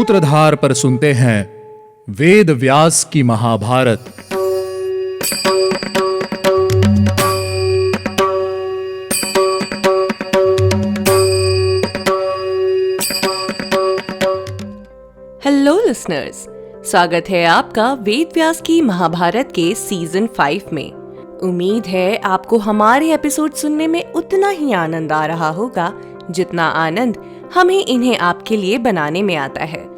सूत्रधार पर सुनते हैं वेद व्यास की महाभारत। हेलो लिसनर्स, स्वागत है आपका वेद व्यास की महाभारत के सीजन 5 में। उम्मीद है आपको हमारे एपिसोड सुनने में उतना ही आनंद आ रहा होगा जितना आनंद हमें इन्हें आपके लिए बनाने में आता है।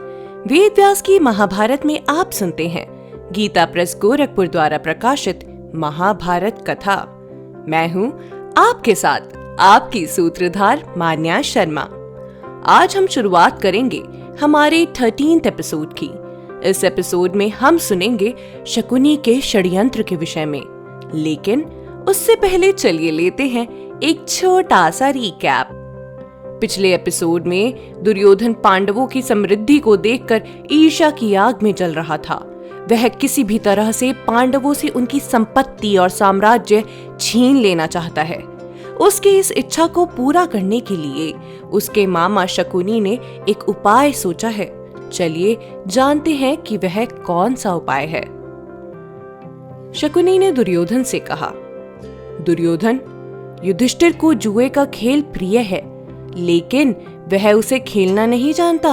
वेद व्यास की महाभारत में आप सुनते हैं गीता प्रेस गोरखपुर द्वारा प्रकाशित महाभारत कथा। मैं हूँ आपके साथ आपकी सूत्रधार मान्या शर्मा। आज हम शुरुआत करेंगे हमारे 13th एपिसोड की। इस एपिसोड में हम सुनेंगे शकुनी के षड्यंत्र के विषय में, लेकिन उससे पहले चलिए लेते हैं एक छोटा सा रिकैप। पिछले एपिसोड में दुर्योधन पांडवों की समृद्धि को देखकर ईर्ष्या की आग में जल रहा था। वह किसी भी तरह से पांडवों से उनकी संपत्ति और साम्राज्य छीन लेना चाहता है। उसकी इस इच्छा को पूरा करने के लिए उसके मामा शकुनी ने एक उपाय सोचा है। चलिए जानते हैं कि वह कौन सा उपाय है। शकुनी ने दुर्योधन से कहा, दुर्योधन, युधिष्ठिर को जुए का खेल प्रिय है, लेकिन वह उसे खेलना नहीं जानता।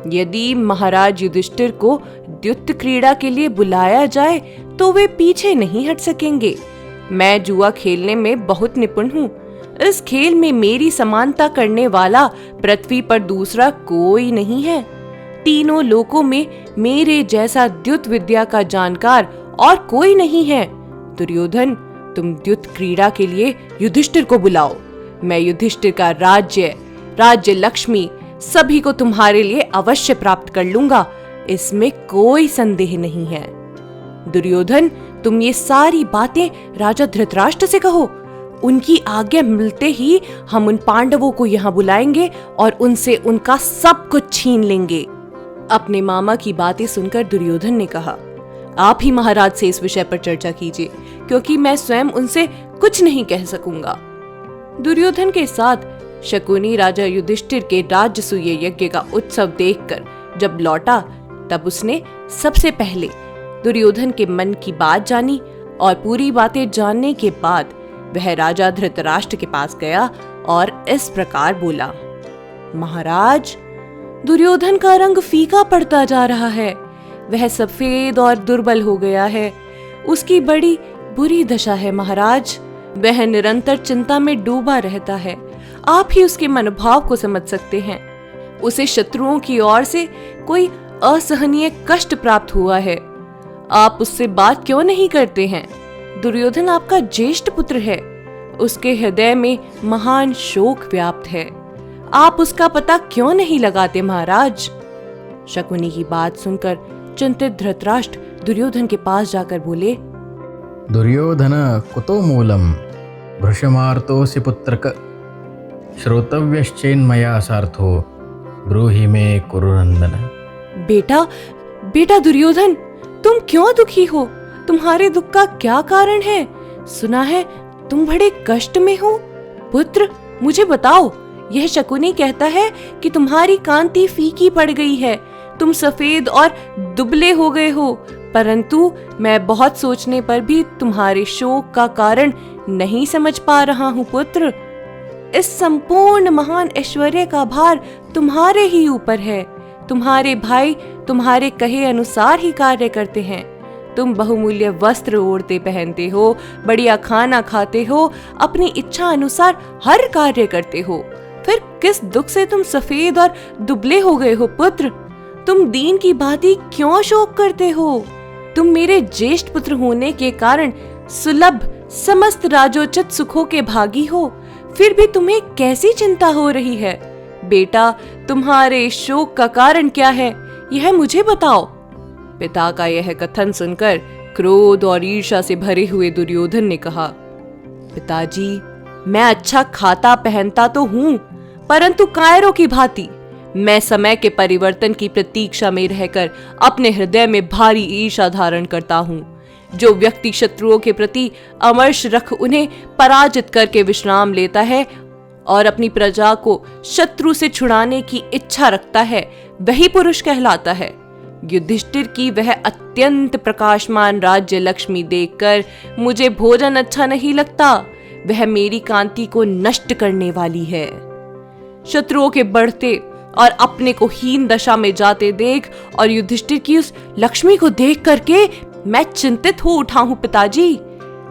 यदि महाराज युधिष्ठिर को द्युत क्रीड़ा के लिए बुलाया जाए तो वे पीछे नहीं हट सकेंगे। मैं जुआ खेलने में बहुत निपुण हूँ। इस खेल में मेरी समानता करने वाला पृथ्वी पर दूसरा कोई नहीं है। तीनों लोकों में मेरे जैसा द्युत विद्या का जानकार और कोई नहीं है। दुर्योधन, तुम द्युत क्रीड़ा के लिए युधिष्ठिर को बुलाओ। मैं युधिष्ठिर का राज्य लक्ष्मी सभी को तुम्हारे लिए अवश्य प्राप्त कर लूंगा, इसमें कोई संदेह नहीं है। दुर्योधन, तुम ये सारी बातें राजा धृतराष्ट्र से कहो। उनकी आज्ञा मिलते ही हम उन पांडवों को यहाँ बुलाएंगे और उनसे उनका सब कुछ छीन लेंगे। अपने मामा की बातें सुनकर दुर्योधन ने कहा, आप ही महाराज से इस विषय पर चर्चा कीजिए, क्योंकि मैं स्वयं उनसे कुछ नहीं कह सकूंगा। दुर्योधन के साथ शकुनी राजा युधिष्ठिर के राजसूय यज्ञ का उत्सव देखकर जब लौटा, तब उसने सबसे पहले दुर्योधन के मन की बात जानी और पूरी बातें जानने के बाद वह राजा धृतराष्ट्र के पास गया और इस प्रकार बोला, महाराज, दुर्योधन का रंग फीका पड़ता जा रहा है। वह सफेद और दुर्बल हो गया है। उसकी बड़ी बुरी दशा है महाराज। वह निरंतर चिंता में डूबा रहता है। आप ही उसके मनोभाव को समझ सकते हैं। उसे शत्रुओं की ओर से कोई असहनीय कष्ट प्राप्त हुआ है। आप उससे बात क्यों नहीं करते हैं? दुर्योधन आपका ज्येष्ठ पुत्र है। उसके हृदय में महान शोक व्याप्त है। आप उसका पता क्यों नहीं लगाते महाराज? शकुनी की बात सुनकर चिंतित धृतराष्ट्र दुर्योधन के पास जाकर बोले, दुर्योधन, कुतो मूलम भृशमार्तोऽसि पुत्रक श्रोतव्यश्चेन्मया सार्थो ब्रूहि मे कुरुनंदन। बेटा दुर्योधन, तुम क्यों दुखी हो? तुम्हारे दुख का क्या कारण है? सुना है तुम बड़े कष्ट में हो। पुत्र, मुझे बताओ। यह शकुनी कहता है कि तुम्हारी कांति फीकी पड़ गई है। तुम सफेद और दुबले हो गए हो, परंतु मैं बहुत सोचने पर भी तुम्हारे शोक का कारण नहीं समझ पा रहा हूँ पुत्र। इस संपूर्ण महान ऐश्वर्य का भार तुम्हारे ही ऊपर है। तुम्हारे भाई तुम्हारे कहे अनुसार ही कार्य करते हैं। तुम बहुमूल्य वस्त्र ओढ़ते पहनते हो, बढ़िया खाना खाते हो, अपनी इच्छा अनुसार हर कार्य करते हो। फिर किस दुख से तुम सफेद और दुबले हो गए हो पुत्र? तुम दीन की भांति क्यों शोक करते हो? तुम मेरे ज्येष्ठ पुत्र होने के कारण सुलभ समस्त राजोचित सुखों के भागी हो, फिर भी तुम्हें कैसी चिंता हो रही है? बेटा, तुम्हारे शोक का कारण क्या है, यह मुझे बताओ। पिता का यह कथन सुनकर क्रोध और ईर्ष्या से भरे हुए दुर्योधन ने कहा, पिताजी, मैं अच्छा खाता पहनता तो हूँ, परंतु कायरों की भांति मैं समय के परिवर्तन की प्रतीक्षा में रहकर अपने हृदय में भारी ईर्ष्या धारण करता हूँ। जो व्यक्ति शत्रुओं के प्रति अमर्ष रख उन्हें पराजित करके विश्राम लेता है और अपनी प्रजा को शत्रु से छुड़ाने की इच्छा रखता है, वही पुरुष कहलाता है। युधिष्ठिर की वह अत्यंत प्रकाशमान राज्य लक्ष्मी देखकर मुझे भोजन अच्छा नहीं लगता। वह मेरी कांति को नष्ट करने वाली है। शत्रुओं के बढ़ते और अपने को हीन दशा में जाते देख और युधिष्ठिर की उस लक्ष्मी को देख करके मैं चिंतित हो उठा हूं पिताजी।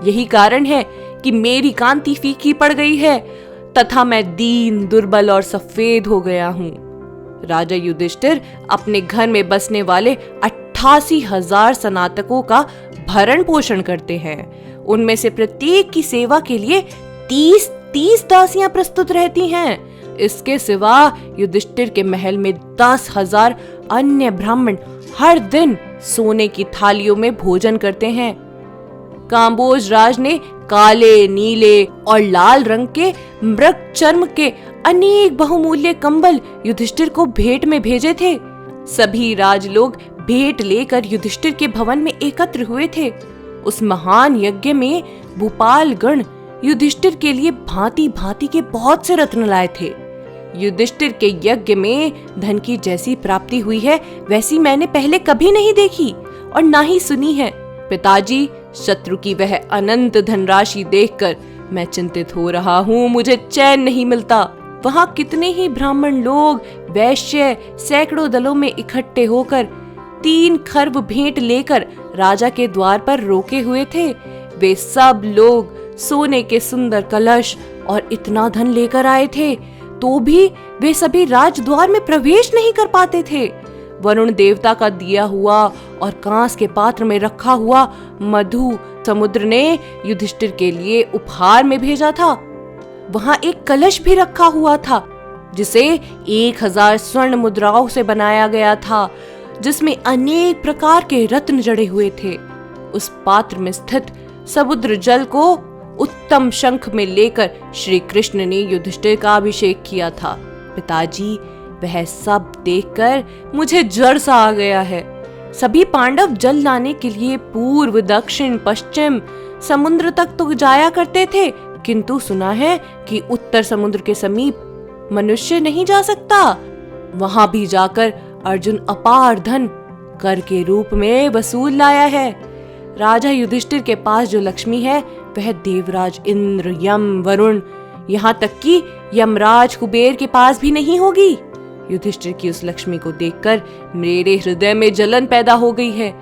यही कारण है कि मेरी कांति फीकी पड़ गई है तथा मैं दीन, दुर्बल और सफेद हो गया हूं। राजा युधिष्ठिर अपने घर में बसने वाले 88,000 स्नातकों का भरण पोषण करते हैं। उनमें से प्रत्येक की सेवा के लिए 30 दासियां प्रस्तुत रहती हैं। इसके सिवा युधिष्ठिर के महल में 10,000 अन्य ब्राह्मण हर दिन सोने की थालियों में भोजन करते हैं। काम्बोज राज ने काले, नीले और लाल रंग के मृग चर्म के अनेक बहुमूल्य कंबल युधिष्ठिर को भेंट में भेजे थे। सभी राजलोग भेंट लेकर युधिष्ठिर के भवन में एकत्र हुए थे। उस महान यज्ञ में भूपाल गण युधिष्ठिर के लिए भांति भांति के बहुत से रत्न लाए थे। युधिष्ठिर के यज्ञ में धन की जैसी प्राप्ति हुई है वैसी मैंने पहले कभी नहीं देखी और ना ही सुनी है। पिताजी, शत्रु की वह अनंत धनराशि देखकर मैं चिंतित हो रहा हूँ। मुझे चैन नहीं मिलता। वहाँ कितने ही ब्राह्मण लोग, वैश्य सैकड़ों दलों में इकट्ठे होकर 3 खर्व भेंट लेकर राजा के द्वार पर रोके हुए थे। वे सब लोग सोने के सुंदर कलश और इतना धन लेकर आए थे, तो भी वे सभी राजद्वार में प्रवेश नहीं कर पाते थे। वरुण देवता का दिया हुआ और कांस के पात्र में रखा हुआ मधु समुद्र ने युधिष्ठिर के लिए उपहार में भेजा था। वहां एक कलश भी रखा हुआ था जिसे 1000 स्वर्ण मुद्राओं से बनाया गया था, जिसमें अनेक प्रकार के रत्न जड़े हुए थे। उस पात्र में स्थित समुद्र जल को उत्तम शंख में लेकर श्री कृष्ण ने युधिष्ठिर का अभिषेक किया था। पिताजी, वह सब देखकर मुझे जड़ सा आ गया है। सभी पांडव जल लाने के लिए पूर्व, दक्षिण, पश्चिम समुद्र तक तो जाया करते थे, किंतु सुना है कि उत्तर समुद्र के समीप मनुष्य नहीं जा सकता। वहां भी जाकर अर्जुन अपार धन कर के रूप में वसूल लाया है। राजा युधिष्ठिर के पास जो लक्ष्मी है वह देवराज इंद्र, यम, वरुण, यहाँ तक कि यमराज कुबेर के पास भी नहीं होगी। युधिष्ठिर की उस लक्ष्मी को देखकर मेरे हृदय में जलन पैदा हो गई है।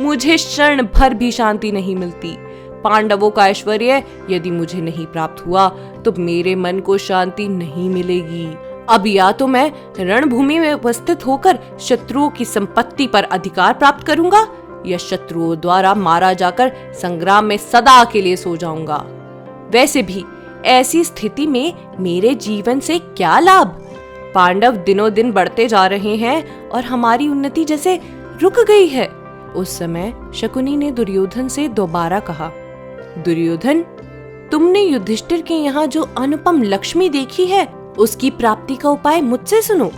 मुझे क्षण भर भी शांति नहीं मिलती। पांडवों का ऐश्वर्य यदि मुझे नहीं प्राप्त हुआ तो मेरे मन को शांति नहीं मिलेगी। अब या तो मैं रणभूमि में उपस्थित होकर शत्रुओं की संपत्ति पर अधिकार प्राप्त करूंगा या शत्रुओं द्वारा मारा जाकर संग्राम में सदा के लिए सो जाऊंगा। वैसे भी ऐसी स्थिति में मेरे जीवन से क्या लाभ? पांडव दिनों दिन बढ़ते जा रहे हैं और हमारी उन्नति जैसे रुक गई है। उस समय शकुनी ने दुर्योधन से दोबारा कहा, दुर्योधन, तुमने युधिष्ठिर के यहाँ जो अनुपम लक्ष्मी देखी है उसकी प्राप्ति का उपाय मुझसे सुनो।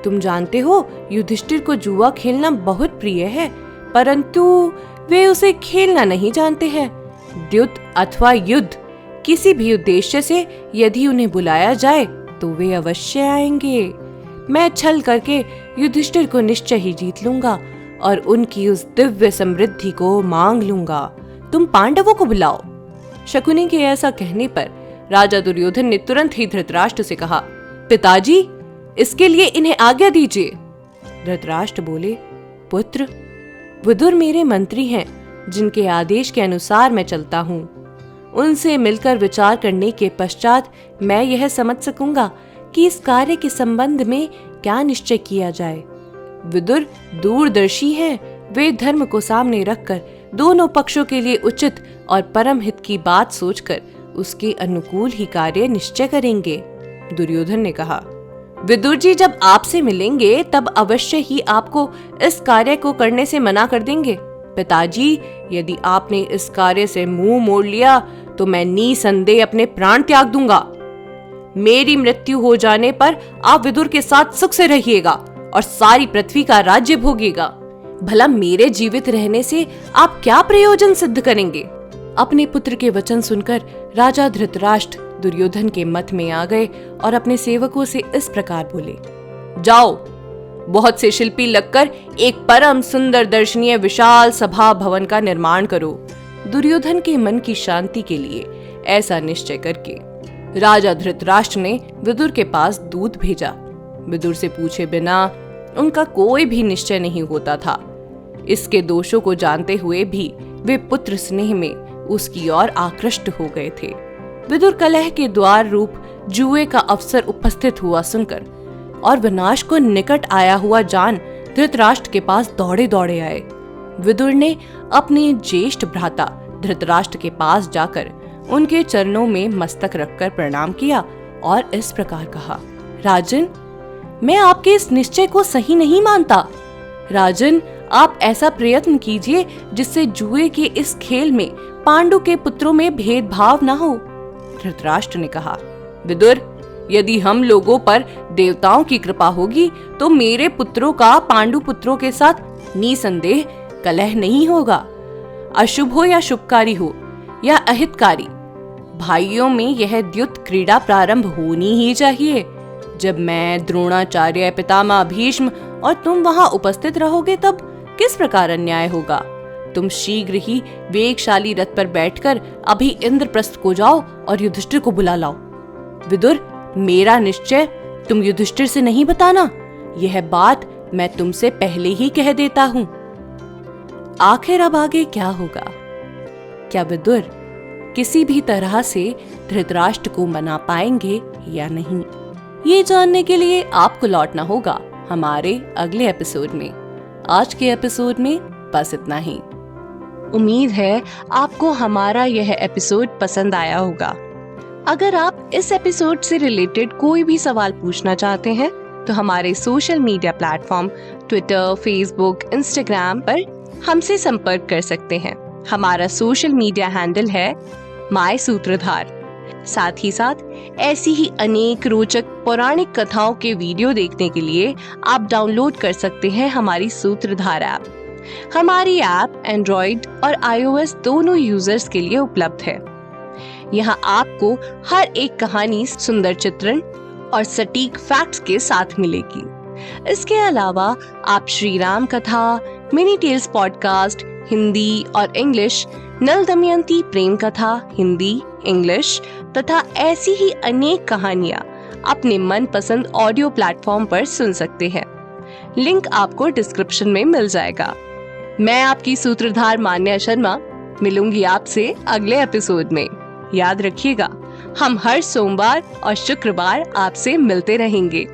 तुम जानते हो युधिष्ठिर को जुआ खेलना बहुत प्रिय है, परंतु वे उसे खेलना नहीं जानते हैं। द्युत अथवा युद्ध किसी भी उद्देश्य से यदि उन्हें बुलाया जाए तो वे अवश्य आएंगे। मैं छल करके युधिष्ठिर को निश्चय ही जीत लूंगा और उनकी उस दिव्य समृद्धि को मांग लूंगा। तुम पांडवों को बुलाओ। शकुनी के ऐसा कहने पर राजा दुर्योधन ने तुरंत ही धृतराष्ट्र से कहा, पिताजी, इसके लिए इन्हें आज्ञा दीजिए। धृतराष्ट्र बोले, पुत्र, विदुर मेरे मंत्री हैं, जिनके आदेश के अनुसार मैं चलता हूँ। उनसे मिलकर विचार करने के पश्चात मैं यह समझ सकूंगा कि इस कार्य के संबंध में क्या निश्चय किया जाए। विदुर दूरदर्शी हैं। वे धर्म को सामने रखकर दोनों पक्षों के लिए उचित और परम हित की बात सोचकर उसके अनुकूल ही कार्य निश्चय करेंगे। दुर्योधन ने कहा, विदुर जी जब आपसे मिलेंगे तब अवश्य ही आपको इस कार्य को करने से मना कर देंगे। पिताजी, यदि आपने इस कार्य से मुंह मोड़ लिया तो मैं निसंदेह अपने प्राण त्याग दूंगा। मेरी मृत्यु हो जाने पर आप विदुर के साथ सुख से रहिएगा और सारी पृथ्वी का राज्य भोगिएगा। भला मेरे जीवित रहने से आप क्या प्रयोजन सिद्ध करेंगे? अपने पुत्र के वचन सुनकर राजा धृतराष्ट्र दुर्योधन के मत में आ गए और अपने सेवकों से इस प्रकार बोले, जाओ, बहुत से शिल्पी लगकर एक परम सुंदर दर्शनीय विशाल सभा भवन का निर्माण करो। दुर्योधन के मन की शांति के लिए ऐसा निश्चय करके राजा धृतराष्ट्र ने विदुर के पास दूत भेजा। विदुर से पूछे बिना उनका कोई भी निश्चय नहीं होता था। इसके दोषों को जानते हुए भी वे पुत्र स्नेह में उसकी ओर आकृष्ट हो गए थे। विदुर कलह के द्वार रूप जुए का अवसर उपस्थित हुआ सुनकर और विनाश को निकट आया हुआ जान धृतराष्ट्र के पास दौड़े दौड़े आए। विदुर ने अपने ज्येष्ठ भ्राता धृतराष्ट्र के पास जाकर उनके चरणों में मस्तक रखकर प्रणाम किया और इस प्रकार कहा, राजन, मैं आपके इस निश्चय को सही नहीं मानता। राजन, आप ऐसा प्रयत्न कीजिए जिससे जुए के इस खेल में पांडु के पुत्रों में भेदभाव न हो। धृतराष्ट्र ने कहा, विदुर, यदि हम लोगों पर देवताओं की कृपा होगी तो मेरे पुत्रों का पांडु पुत्रों के साथ निसंदेह कलह नहीं होगा। अशुभ हो या शुभकारी हो या अहितकारी, भाइयों में यह द्युत क्रीड़ा प्रारंभ होनी ही चाहिए। जब मैं, द्रोणाचार्य, पितामह भीष्म और तुम वहां उपस्थित रहोगे तब किस प्रकार अन्याय होगा। तुम शीघ्र ही वेगशाली रथ पर बैठकर अभी इंद्रप्रस्थ को जाओ और युधिष्ठिर को बुला लाओ। विदुर, मेरा निश्चय तुम युधिष्ठिर से नहीं बताना, यह बात मैं तुमसे पहले ही कह देता हूँ। आखिर अब आगे क्या होगा? क्या विदुर किसी भी तरह से धृतराष्ट्र को मना पाएंगे या नहीं, ये जानने के लिए आपको लौटना होगा हमारे अगले एपिसोड में। आज के एपिसोड में बस इतना ही। उम्मीद है आपको हमारा यह एपिसोड पसंद आया होगा। अगर आप इस एपिसोड से रिलेटेड कोई भी सवाल पूछना चाहते हैं तो हमारे social media platform Twitter, Facebook, Instagram पर हमसे संपर्क कर सकते हैं। हमारा सोशल मीडिया हैंडल है माय सूत्रधार। साथ ही साथ ऐसी ही अनेक रोचक पौराणिक कथाओं के वीडियो देखने के लिए आप डाउनलोड कर सकते हैं हमारी सूत्रधार ऐप। हमारी ऐप एंड्रॉइड और iOS दोनों यूजर्स के लिए उपलब्ध है। यहाँ आपको हर एक कहानी सुंदर चित्रण और सटीक फैक्ट्स के साथ मिलेगी। इसके अलावा आप श्री राम कथा, मिनी टेल्स पॉडकास्ट हिंदी और इंग्लिश, नल दमयंती प्रेम कथा हिंदी, इंग्लिश तथा ऐसी ही अनेक कहानियाँ अपने मनपसंद ऑडियो प्लेटफॉर्म पर सुन सकते हैं। लिंक आपको डिस्क्रिप्शन में मिल जाएगा। मैं आपकी सूत्रधार मान्या शर्मा मिलूंगी आपसे अगले एपिसोड में। याद रखिएगा, हम हर सोमवार और शुक्रवार आपसे मिलते रहेंगे।